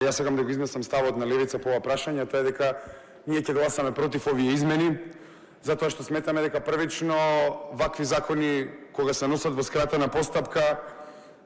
Јас сакам да го изнесам ставот на левица по ова прашање, тоа е дека ние ќе гласаме против овие измени, затоа што сметаме дека првично вакви закони кога се носат во скратена постапка,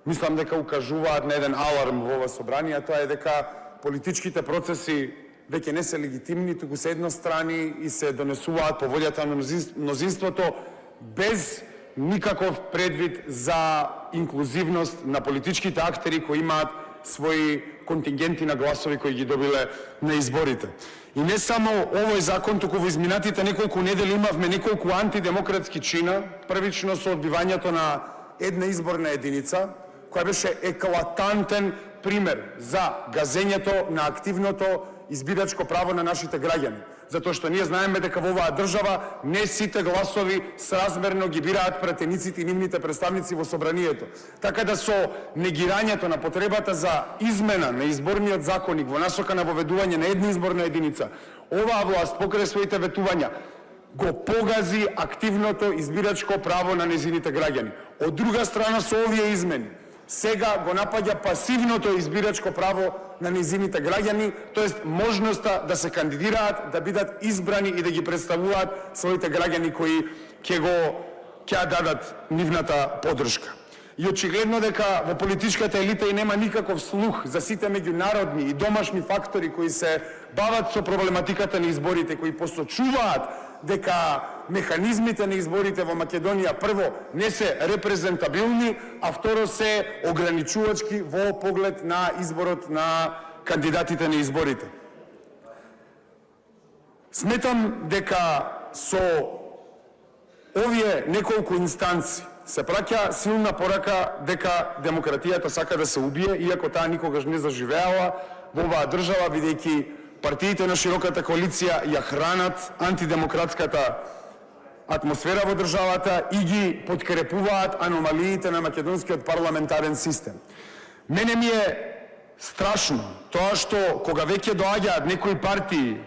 мислам дека укажуваат на еден аларм во ова собрание, тоа е дека политичките процеси веќе не се легитимни, туку се еднострани и се донесуваат по волјата на мнозинството без никаков предвид за инклузивност на политичките актери кои имаат своји контингенти на гласови кои ги добиле на изборите. И не само овој закон, туку во изминатите неколку недели имавме неколку антидемократски чина, првично со одбивањето на една изборна единица, која беше еклатантен пример за газењето на активното избирачко право на нашите граѓани. Затоа што ние знаеме дека во оваа држава не сите гласови сразмерно ги бираат пратениците и нивните представници во собранието. Така да со негирањето на потребата за измена на изборниот законник во насока на воведување на една изборна единица, оваа власт покрај своите ветувања го погази активното избирачко право на незините граѓани. Од друга страна, со овие измени сега го напаѓа пасивното избирачко право на незините граѓани, тоест можноста да се кандидираат, да бидат избрани и да ги представуваат своите граѓани кои ќе дадат нивната поддршка. И очигледно дека во политичката елита и нема никаков слух за сите меѓународни и домашни фактори кои се бават со проблематиката на изборите, кои посочуваат дека механизмите на изборите во Македонија прво не се репрезентабилни, а второ се ограничувачки во поглед на изборот на кандидатите на изборите. Сметам дека со овие неколку инстанци се праќа силна порака дека демократијата сака да се убие, иако таа никогаш не заживеала во оваа држава, бидејќи партиите на широката коалиција ја хранат антидемократската атмосфера во државата и ги подкрепуваат аномалиите на македонскиот парламентарен систем. Мене ми е страшно тоа што кога веќе доаѓаат некои партии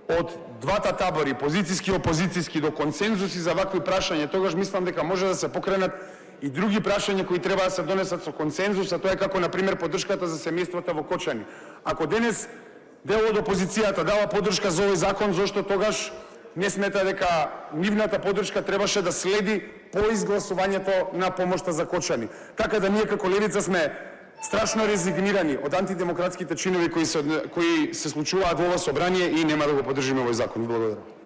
од двата табори, позицијски и опозицијски, до консензуси за вакви прашања, тогаш мислам дека може да се покренат и други прашања кои треба да се донесат со консензус, а тоа е како, например, поддршката за семејствата во Кочани. Ако денес дел од опозицијата дава поддршка за овој закон, зошто тогаш не смета дека нивната поддршка требаше да следи по изгласувањето на помошта за Кочани. Така да ние како левица сме страшно резигнирани од антидемократските чинови кои се случуваат во ова собрание и нема да го поддржиме овој закон. Благодарам.